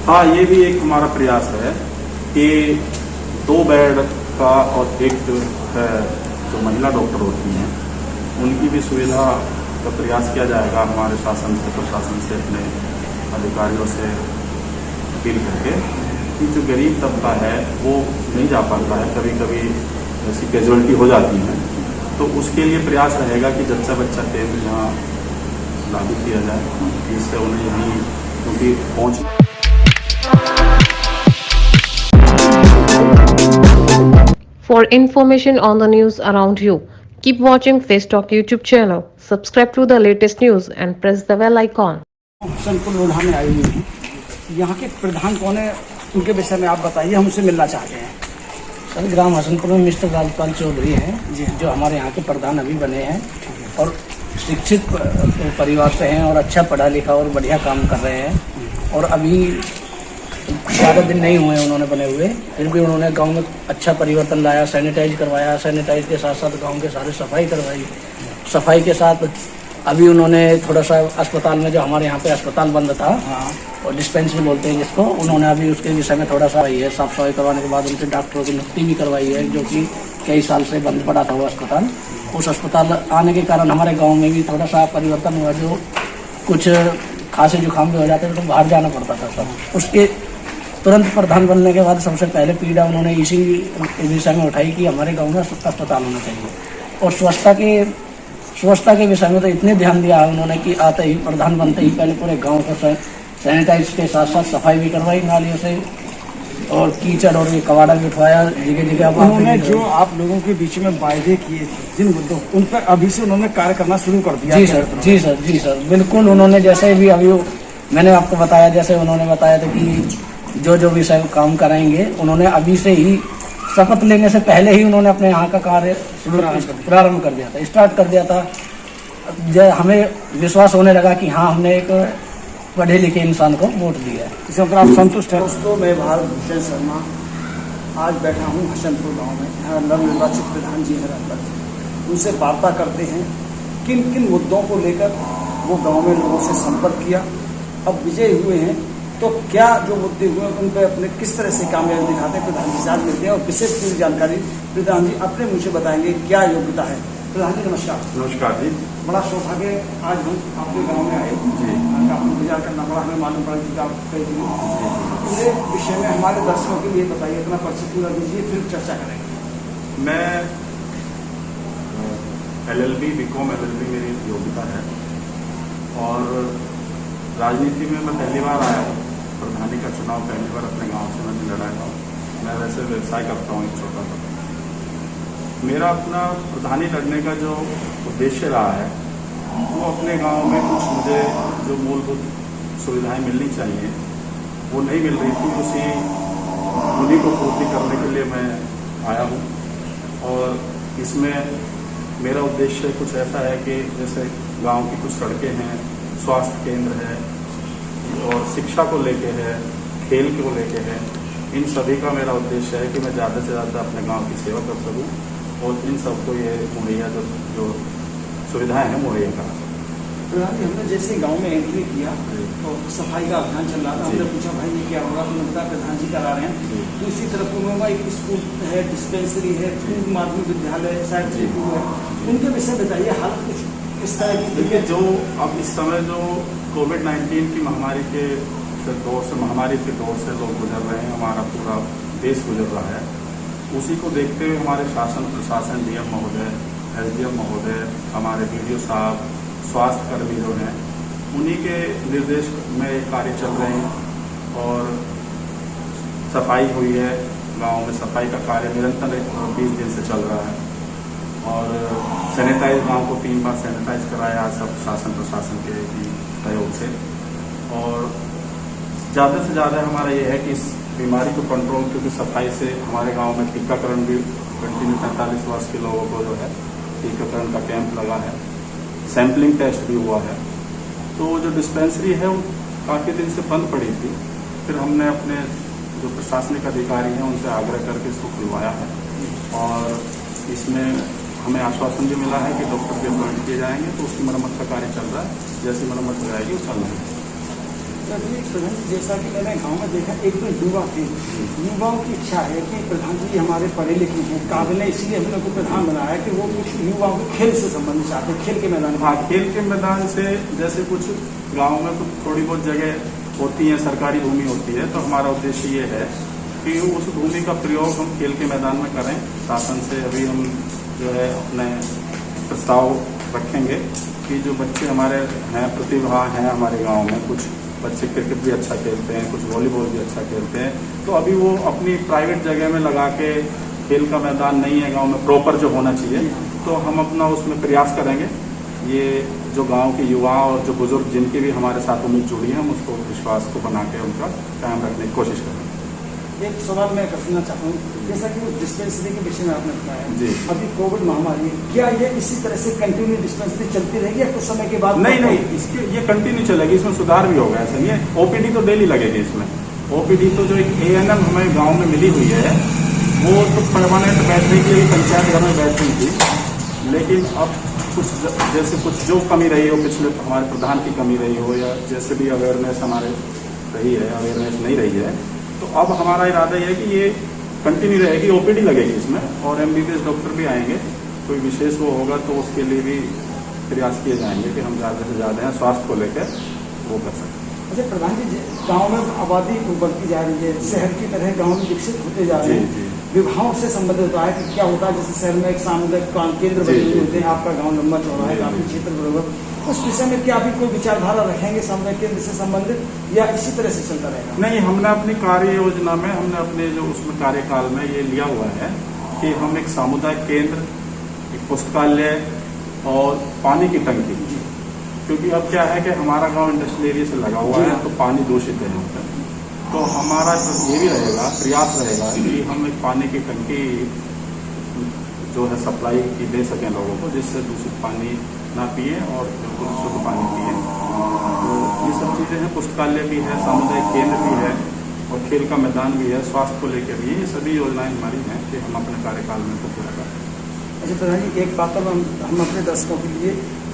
हाँ, ये भी एक हमारा प्रयास है कि 2 बेड का और एक जो महिला डॉक्टर होती हैं उनकी भी सुविधा का प्रयास किया जाएगा हमारे शासन से, प्रशासन से, अपने अधिकारियों से अपील करके कि जो गरीब तबका है वो नहीं जा पाता है, कभी कभी ऐसी कैजुअलिटी हो जाती है, तो उसके लिए प्रयास रहेगा कि जच्चा बच्चा केंद्र यहाँ लागू किया जाए, जिससे उन्हें यहीं क्योंकि पहुँच। For information on the news around you, keep watching Face Talk YouTube channel. Subscribe to the latest news and press the bell icon. Hasanpur Lodha में आई हुई हैं। यहाँ के प्रधान कौन है, उनके विषय में आप बताइए, हम उनसे मिलना चाहते हैं। सर, ग्राम हसनपुर में मिस्टर राजपाल चौधरी हैं जी, जो हमारे यहाँ के प्रधान अभी बने हैं और शिक्षित परिवार से हैं और अच्छा पढ़ा लिखा और बढ़िया काम कर रहे हैं। और अभी ज़्यादा दिन नहीं हुए उन्होंने बने हुए, फिर भी उन्होंने गांव में अच्छा परिवर्तन लाया, सैनिटाइज करवाया, सैनिटाइज के साथ साथ गांव के सारे सफाई करवाई। सफाई के साथ अभी उन्होंने थोड़ा सा अस्पताल में, जो हमारे यहाँ पे अस्पताल बंद था और डिस्पेंसरी बोलते हैं जिसको, उन्होंने अभी उसके विषय में थोड़ा सा ये साफ सफाई करवाने के बाद उनसे डॉक्टरों की नियुक्ति भी करवाई है, जो कि कई साल से बंद पड़ा था वो अस्पताल। उस अस्पताल आने के कारण हमारे गाँव में भी थोड़ा सा परिवर्तन हुआ, जो कुछ खांसी जुकाम भी हो जाते थे तो बाहर जाना पड़ता था सब। उसके तुरंत प्रधान बनने के बाद सबसे पहले पीड़ा उन्होंने इसी विषय में उठाई कि हमारे गांव में अस्पताल होना चाहिए। और स्वच्छता के विषय में तो इतने ध्यान दिया है उन्होंने कि आते ही, प्रधान बनते ही पहले पूरे गांव को सैनिटाइज के साथ साथ सफाई भी करवाई नालियों से, और कीचड़ और कबाड़ा भी उठवाया जगह जगह। उन्होंने जो आप लोगों के बीच में वायदे किए थे जिन मुद्दों, उन पर अभी से उन्होंने कार्य करना शुरू कर दिया? जी सर, बिल्कुल। उन्होंने जैसे भी अभी मैंने आपको बताया, जैसे उन्होंने बताया था कि जो विषय काम कराएंगे, उन्होंने अभी से ही शपथ लेने से पहले ही उन्होंने अपने यहाँ का कार्य प्रारंभ कर दिया था, स्टार्ट कर दिया था। हमें विश्वास होने लगा कि हाँ, हमने एक पढ़े लिखे इंसान को वोट दिया है। इसमें अगर आप संतुष्ट हैं? दोस्तों, मैं भारत भूषण शर्मा आज बैठा हूँ हसनपुर गाँव में। यहाँ नवनिर्वाचित प्रधान जी हैं राजपाल, उनसे वार्ता करते हैं किन किन मुद्दों को लेकर वो गाँव में लोगों से संपर्क किया। अब विजयी हुए हैं तो क्या जो मुद्दे हुए उन पर अपने किस तरह से कामयाबी दिखाते हैं, प्रधान जी से आज मिलते हैं और विशेष पूरी जानकारी प्रधान जी अपने मुँह से बताएंगे क्या योग्यता है। प्रधान जी नमस्कार। नमस्कार जी। बड़ा सौभाग्य आज हम आपके गांव में आए जी, आपको इंतजार करना पड़ा, हमें मालूम पड़ा कि आप कई दिन पूरे विषय में हमारे दर्शकों के लिए बताइए, अपना परिचय पूरा दीजिए, फिर चर्चा करेंगे। मैं LLB BCom LLB मेरी योग्यता है और राजनीति में मैं पहली बार आया हूँ। प्रधानी का चुनाव पहली बार अपने गांव से मैंने लड़ाया था। मैं वैसे व्यवसाय करता हूँ एक छोटा सा। मेरा अपना प्रधानी लड़ने का जो उद्देश्य रहा है वो अपने गांव में कुछ मुझे जो मूलभूत सुविधाएं मिलनी चाहिए वो नहीं मिल रही थी, उन्हीं को पूर्ति करने के लिए मैं आया हूँ। और इसमें मेरा उद्देश्य कुछ ऐसा है कि जैसे गांव की कुछ सड़कें हैं, स्वास्थ्य केंद्र है और शिक्षा को लेके है, खेल को लेके है, इन सभी का मेरा उद्देश्य है कि मैं ज़्यादा से ज़्यादा अपने गांव की सेवा कर सकूं और इन सबको ये मुहैया जो सुविधाएं हैं मुहैया करा सकूँ। प्रधान जी, हमने जैसे गांव में एंट्री किया तो सफाई का अभियान चल रहा था। हमने पूछा भाई ये क्या होगा, तो लगता है प्रधान जी करा रहे हैं। तो इसी तरफ में एक स्कूल है, डिस्पेंसरी है, पूर्व माध्यमिक विद्यालय शायद है, उनके विषय बताइए हालत कुछ किस तरह की? देखिए, जो अब इस समय जो कोविड-19 की महामारी के दौर से लोग गुजर रहे हैं, हमारा पूरा देश गुजर रहा है, उसी को देखते हुए हमारे शासन प्रशासन DM महोदय, SDM महोदय, हमारे BDO साहब, स्वास्थ्य कर्मी जो हैं, उन्हीं के निर्देश में कार्य चल रहे हैं। और सफाई हुई है, गांव में सफाई का कार्य निरंतर 20 दिन से चल रहा है। और सैनिटाइज गांव को 3 बार सैनिटाइज कराया सब शासन प्रशासन के सहयोग से। और ज़्यादा से ज़्यादा हमारा ये है कि इस बीमारी को कंट्रोल, क्योंकि सफाई से हमारे गांव में टीकाकरण भी कंटिन्यू 45 वर्ष के लोगों को जो है टीकाकरण का कैंप लगा है, सैंपलिंग टेस्ट भी हुआ है। तो जो डिस्पेंसरी है वो काफ़ी दिन से बंद पड़ी थी, फिर हमने अपने जो प्रशासनिक अधिकारी हैं उनसे आग्रह करके इसको खुलवाया है। और इसमें हमें आश्वासन भी मिला है कि डॉक्टर भी अपॉइंट किए जाएंगे, तो उसकी मरम्मत का कार्य चल रहा है। जैसी मरम्मत हो जाएगी वो चल रहा है। तभी प्रधान जी, जैसा कि मैंने गांव में देखा, एक तो युवा थे, युवाओं की इच्छा है कि प्रधान जी हमारे पढ़े लिखे हैं, काबिल है, इसलिए हमने को प्रधान बनाया कि वो कुछ युवाओं को खेल से संबंधित चाहते हैं, खेल के मैदान। हाँ, खेल के मैदान से जैसे कुछ गाँव में कुछ थोड़ी बहुत जगह होती है, सरकारी भूमि होती है, तो हमारा उद्देश्य ये है कि उस भूमि का प्रयोग हम खेल के मैदान में करें। शासन से अभी हम जो है अपने प्रस्ताव रखेंगे कि जो बच्चे हमारे हैं, प्रतिभा हैं हमारे गांव में, कुछ बच्चे क्रिकेट भी अच्छा खेलते हैं, कुछ वॉलीबॉल भी अच्छा खेलते हैं, तो अभी वो अपनी प्राइवेट जगह में लगा के, खेल का मैदान नहीं है गांव में प्रॉपर जो होना चाहिए, तो हम अपना उसमें प्रयास करेंगे। ये जो गांव के युवा और जो बुजुर्ग जिनकी भी हमारे साथ उम्मीद जुड़ी है, हम उसको विश्वास को बना के उनका कायम रखने की कोशिश करेंगे। एक सवाल मैं करना चाहता हूँ, जैसा कि उस डिस्पेंसरी के विषय में आपने बताया जी, अभी कोविड महामारी, क्या ये इसी तरह से कंटिन्यू डिस्पेंसरी चलती रहेगी या कुछ समय के बाद? नहीं, इसके ये कंटिन्यू चलेगी, इसमें सुधार भी होगा। ऐसा नहीं है, ओपीडी तो डेली लगेगी इसमें। ओपीडी तो जो एक एएनएम हमें गांव में मिली हुई है, वो तो परमानेंट बैठने के लिए पंचायत घर में बैठ रही थी, लेकिन अब कुछ जैसे कुछ जो कमी रही हो, पिछले हमारे प्रधान की कमी रही हो, या जैसे भी अवेयरनेस हमारे रही है, अवेयरनेस नहीं रही है, तो अब हमारा इरादा ये है कि ये कंटिन्यू रहेगी, ओपीडी लगेगी इसमें, और एमबीबीएस डॉक्टर भी आएंगे। कोई विशेष वो होगा तो उसके लिए भी प्रयास किए जाएंगे कि हम ज़्यादा से ज़्यादा स्वास्थ्य को लेकर वो कर सकें। अच्छा प्रधान जी, गांव में आबादी बढ़ती जा रही है, शहर की तरह गांव में विकसित होते जा रहे हैं, विवाहों से संबंधित होता है कि क्या होता है, जैसे शहर में एक सामुदायिक केंद्र बने हुए होते हैं, आपका गांव लंबा चौड़ा है, काफी क्षेत्र बराबर, उस विषय में क्या अभी कोई विचारधारा रखेंगे सामुदायिक केंद्र से संबंधित, या इसी तरह से चलता रहेगा? नहीं, हमने अपनी कार्य योजना में, हमने अपने जो उसमें कार्यकाल में ये लिया हुआ है कि हम एक सामुदायिक केंद्र, एक पुस्तकालय और पानी की टंकी, क्योंकि अब क्या है कि हमारा गांव इंडस्ट्रियल एरिया से लगा हुआ है, तो पानी दूषित है यहाँ पर, तो हमारा ये भी रहेगा, प्रयास रहेगा कि हम एक पानी की टंकी जो है सप्लाई की दे सकें लोगों को, जिससे दूषित पानी ना पिए और बिल्कुल शुद्ध पानी पिए। तो ये सब चीज़ें हैं, पुस्तकालय भी है, सामुदायिक केंद्र भी है, और खेल का मैदान भी है, स्वास्थ्य को लेकर भी, ये सभी योजनाएं हमारी हैं कि हम अपने कार्यकाल में को पूरा करें। अच्छा प्रधान जी, एक बात पर हम अपने दर्शकों के लिए,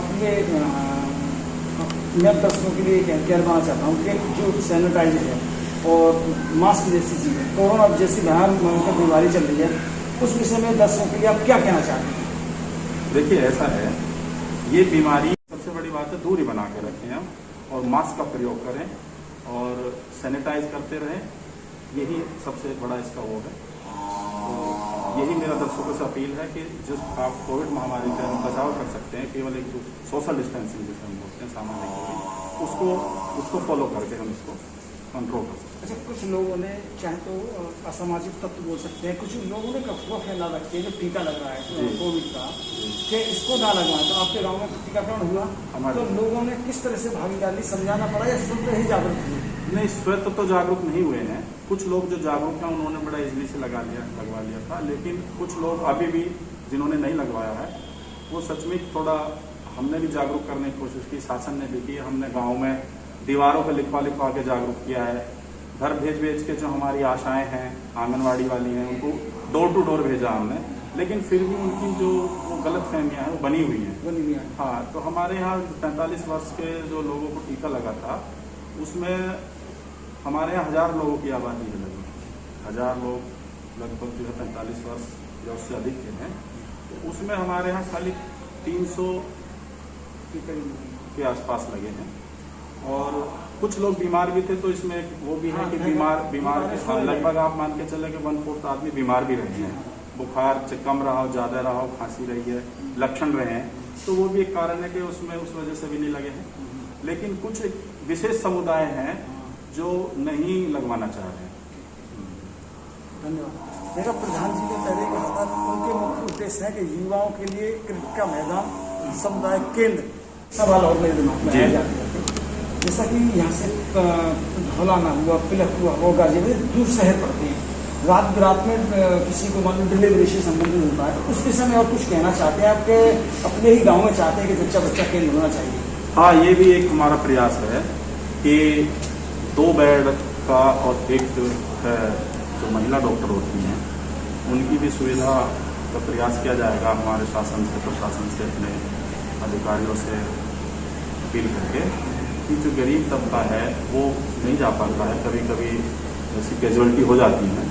अपने मैं दर्शकों के लिए कहना चाहता हूँ कि जो सैनिटाइजर है और मास्क जैसी चीज़ें, कोरोना जैसी भयानक बीमारी चल रही है, उस विषय में दर्शकों के लिए आप क्या कहना चाहते हैं? देखिए, ऐसा है, ये बीमारी, सबसे बड़ी बात है दूरी बना के रखें हम, और मास्क का प्रयोग करें और सैनिटाइज करते रहें, यही सबसे बड़ा इसका वो है। तो यही मेरा दर्शकों से अपील है कि जो आप कोविड महामारी से हम बचाव कर सकते हैं, केवल एक सोशल डिस्टेंसिंग जिसे हम बोलते हैं, सामाजिक दूरी, उसको फॉलो करके हम इसको कंट्रोल कर सकते हैं। अच्छा, कुछ लोगों ने चाहे तो असामाजिक तत्व बोल सकते हैं, कुछ लोगों ने अफवाह फैला रखी है, जो टीका लग रहा है कोविड का, कि इसको ना लगवाएं। तो आपके गांव में टीकाकरण हुआ, तो लोगों ने किस तरह से भागीदारी, समझाना पड़ा या स्वतः ही जागरूक हुए? नहीं, स्वतः तो जागरूक नहीं हुए हैं। कुछ लोग जो जागरूक हैं उन्होंने बड़ा इजली से लगवा लिया था, लेकिन कुछ लोग अभी भी जिन्होंने नहीं लगवाया है, वो सच में थोड़ा, हमने भी जागरूक करने की कोशिश की, शासन ने भी की, हमने गाँव में दीवारों पर लिखवा के जागरूक किया है, घर भेज के जो हमारी आशाएं हैं, आंगनवाड़ी वाली हैं, उनको डोर टू डोर भेजा हमने, लेकिन फिर भी उनकी जो गलत फहमियाँ हैं वो बनी हुई हैं। हाँ, तो हमारे यहाँ 45 वर्ष के जो लोगों को टीका लगा था, उसमें हमारे यहाँ 1000 लोगों की आबादी है, लगभग 1000 लोग लगभग जो है 45 वर्ष या उससे अधिक के हैं, तो उसमें हमारे यहाँ खाली 300 के आसपास लगे हैं, और कुछ लोग बीमार भी थे, तो इसमें वो भी है कि बीमार लगभग आप मान के चले कि 1/4 आदमी बीमार भी रहे हैं, बुखार कम रहा हो, ज़्यादा रहा हो, खांसी रही है, लक्षण रहे हैं, तो वो भी एक कारण है कि उसमें उस वजह से भी नहीं लगे हैं। लेकिन कुछ विशेष समुदाय हैं जो नहीं लगवाना चाह रहे हैं। धन्यवाद। मेरा प्रधान जी ने पहले कहा था, उनके मुख्य उद्देश्य है कि युवाओं के लिए क्रिकेट का मैदान, समुदाय केंद्र, सवाल और मेरे दिमाग में आ जाते हैं। जैसा कि यहाँ से धौलाना हुआ, पिलक हुआ, वो गाजीपुर दूर शहर पड़ते हैं, रात में किसी को मान लो डिलीवरी से संबंधित होता है, तो उस विषय में और कुछ कहना चाहते हैं आपके अपने ही गांव में चाहते हैं कि बच्चा केंद्र होना चाहिए? हाँ, ये भी एक हमारा प्रयास है कि 2 बेड का, और एक जो महिला डॉक्टर होती हैं उनकी भी सुविधा का प्रयास किया जाएगा हमारे शासन से, प्रशासन से, अपने अधिकारियों से अपील करके, कि जो गरीब तबका है वो नहीं जा पाता है, कभी कभी ऐसी कैजुअलिटी हो जाती है,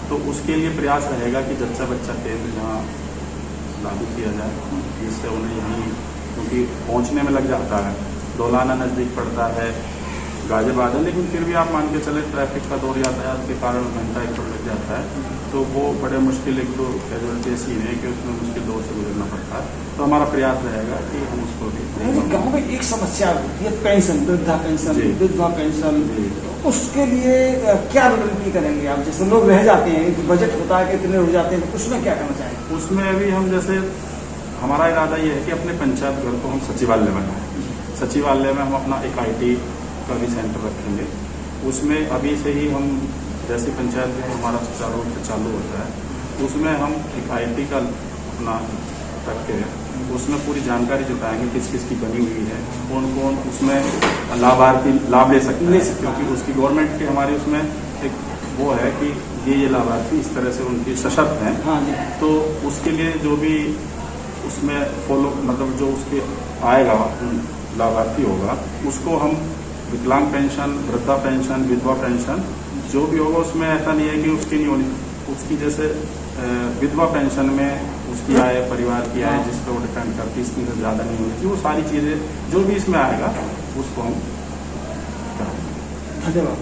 तो उसके लिए प्रयास रहेगा कि जच्चा बच्चा केंद्र यहाँ लागू किया जाए, जिससे उन्हें यहीं, क्योंकि पहुँचने में लग जाता है, डोलाना नज़दीक पड़ता है, गाजियाबाद है, लेकिन फिर भी आप मान के चले ट्रैफिक का दौर यातायात के कारण घंटा एक लग जाता है, तो वो बड़े मुश्किल, एक तो कैजुअलिटी ऐसी है कि उसमें मुश्किल दौर से गुजरना पड़ता है। तो हमारा प्रयास रहेगा कि हम उसको भी। गाँव में एक समस्या होती है पेंशन, वृद्धा पेंशन, विधवा पेंशन, उसके लिए क्या रणनीति करेंगे आप? जैसे लोग रह जाते हैं, बजट होता है कितने हो जाते हैं, तो उसमें क्या करना चाहेंगे? उसमें अभी हम जैसे हमारा इरादा ये है कि अपने पंचायत घर को हम सचिवालय बनाएं। सचिवालय में हम अपना एक IT का भी सेंटर रखेंगे। उसमें अभी से ही हम, जैसे पंचायत में हमारा सुचारू रूप से चालू होता है, उसमें हम एक IT का अपना रख के उसमें पूरी जानकारी जुटाएंगे किस किस की बनी हुई है, कौन कौन उसमें लाभार्थी लाभ ले सकते हैं, क्योंकि उसकी गवर्नमेंट की हमारी उसमें एक वो है कि ये लाभार्थी इस तरह से उनकी सशक्त हैं। हाँ जी। तो उसके लिए जो भी उसमें फॉलो, मतलब जो उसके आएगा लाभार्थी होगा, उसको हम विकलांग पेंशन, वृद्धा पेंशन, विधवा पेंशन जो भी होगा, उसमें ऐसा नहीं है कि उसकी नहीं होनी, उसकी जैसे विधवा पेंशन में उसकी आय, परिवार की आय जिस पर वो डिपेंड करती है, इसमें ज़्यादा नहीं होनी चाहिए, वो सारी चीज़ें जो भी इसमें आएगा उसको हम कराएंगे। धन्यवाद।